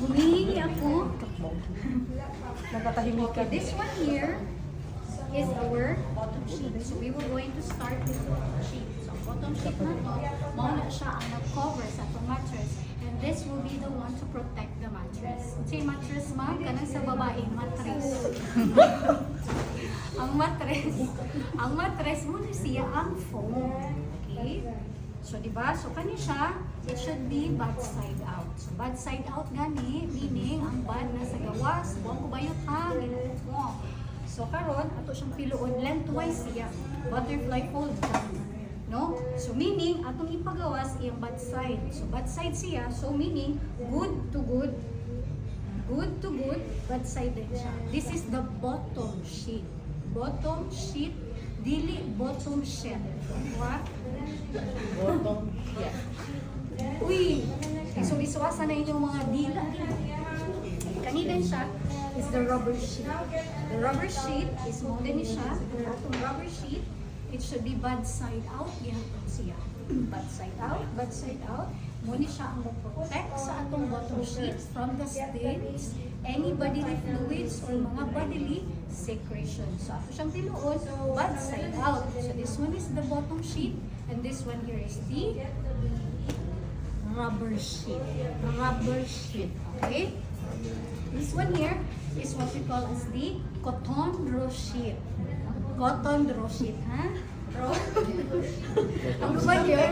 Humihingi ako. Nagkatahimik ka. Okay, this one here is our bottom sheet. So we were going to start with the bottom sheet. So bottom sheet na to, mauna siya ang nag-cover sa itong mattress. And this will be the one to protect the mattress. Say mattress, ma'am, kanang sa babae, mattress. ang mattress mo na siya ang foam. Okay? So, diba? So, kani siya, it should be bad side out. So, bad side out gani, meaning, ang bad na sa gawas, buwang kubayot ha, ginukot mo. So, karon ato siyang piluod, lengthwise siya, butterfly fold dyan. No? So, meaning, atong ipagawas, iyang bad side. So, bad side siya, so meaning, good to good, bad side din siya. This is the bottom sheet. Bottom sheet, dili bottom shelf. What? Bottom. Yeah. Uy! Iso-iswasa na inyong mga dila. Kanina siya is the rubber sheet. The rubber sheet is mo din siya. Atong rubber sheet, it should be bad side out. Gihapon siya. Bad side out, bad side out. Muna siya ang mag-protect sa atong bottom sheet from the stains, any bodily fluids, or mga bodily secretions. So, ato siyang tiluod, bad side out. So, this one is the bottom sheet, and this one here is the rubber sheet. Rubber sheet, okay? This one here is what we call as the cotton draw sheet. Cotton draw sheet, ha? Ang one here,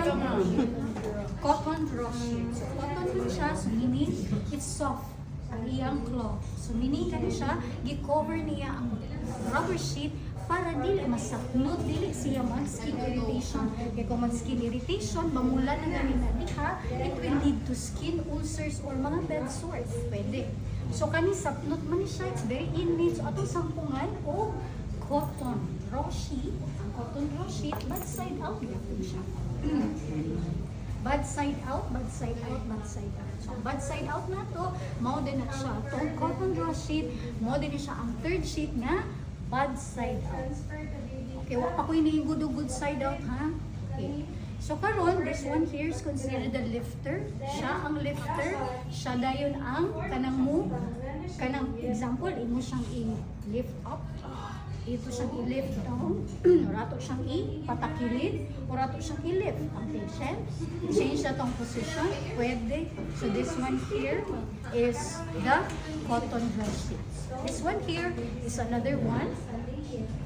cotton draw sheet. So, cotton draw siya, so meaning it's soft ang iyang cloth. So, meaning ka siya, gi-cover niya ang rubber sheet para dili masaknot, dili siya mag-skin irritation. Kaya kung mag-skin irritation, mamula na ganin na diha, it will lead to skin ulcers or mga bed sores. Pwede. So, kani sapnot man siya, it's very inmate. So, atong sampungan o cotton raw sheet. Ang cotton raw sheet, bad side out yapon siya. Bad side out, bad side out, bad side out. So, bad side out na to, mao din na siya. Itong cotton draw sheet, mao din na siya ang third sheet na bad side out. Okay, wala pa ko yung good side out, ha? Okay. So, karon this one here is considered the lifter. Siya ang lifter. Siya dayon ang kanang mo. Kanang example, imo siyang i-lift up. Ito siyang i-lift down, or ato siyang i-patakilid, or ato siyang i-lift ang patient. Change na tong position, pwede. So this one here is the cotton draw sheet. This one here is another one,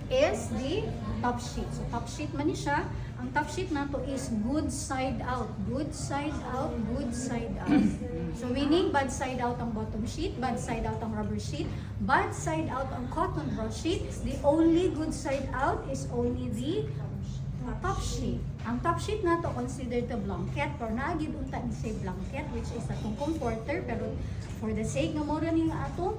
is the top sheet. So top sheet man ni siya. Ang top sheet na to is good side out, good side out, good side out. So meaning bad side out ang bottom sheet, bad side out ang rubber sheet, bad side out ang cotton draw sheet. The only good side out is only the top sheet. Ang top sheet na to considered the blanket, or naagid unta ni say blanket, which is atong comforter, pero for the sake nga mo rin yung atong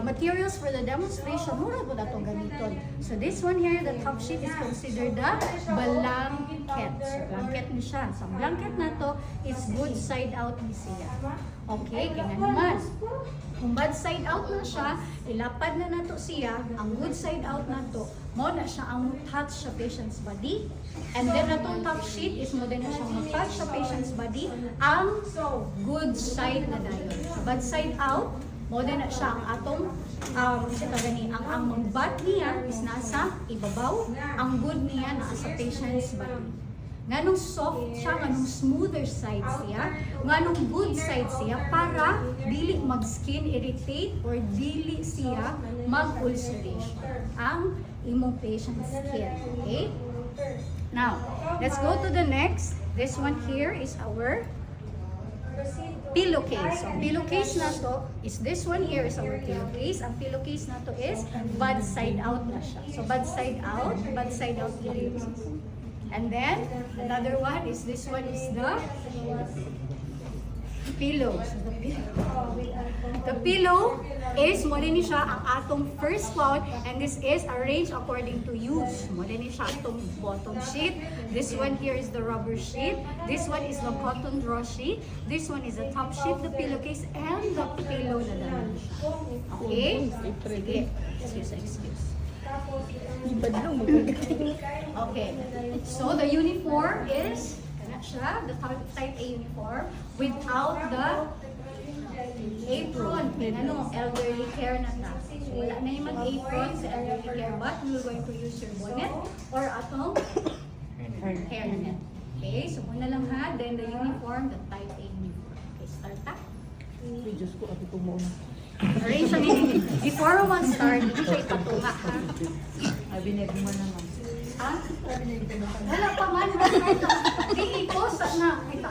materials for the demonstration, mura po na itong gamiton. So this one here, the top sheet is considered the blanket. So blanket ni siya. So ang blanket na to is good side out ni siya. Okay, kaya naman. Kung bad side out na siya, ilapad na nato siya, ang good side out na to, mo na siya ang touch sa patient's body. And then natong top sheet is mo din na siya ang touch sa patient's body, ang good side na dayon. Bad side out, mo din na siya ang atong ang bad niya is nasa ibabaw, ang good niya nasa sa patient's body. Nganong soft siya, nganong smoother side siya, nganong good side siya para dili mag-skin irritate or dili siya mag-ulceration ang imong patient's skin. Okay? Now, let's go to the next. This one here is our pillowcase. So, pillowcase na to is this one here is our pillowcase. Ang pillowcase na to is bad side out na siya. So, bad side out pillowcase. And then, another one is this one is the pillow. So, the pillow is mo din siya ang atong first cloud, and this is arranged according to use. Mo din siya atong bottom sheet. This one here is the rubber sheet. This one is the cotton draw sheet. This one is the top sheet, the pillowcase, and the pillow na naman siya. Okay? Sige. Excuse. Okay. So the uniform is siya, the type A uniform, without the apron. Ano, elderly care na ta. So, wala na yung mag-apron sa elderly care, but you're going to use your bonnet or atong hairnet. Okay, so muna lang ha. Then the uniform, the type A uniform. Okay, start ta. Ay, Diyos ko, abi ko muna. Arrange siya ni before one start, hindi siya ipatunga ha. Abi na mo naman. Ha? Wala pa man. Di i-post na. Ito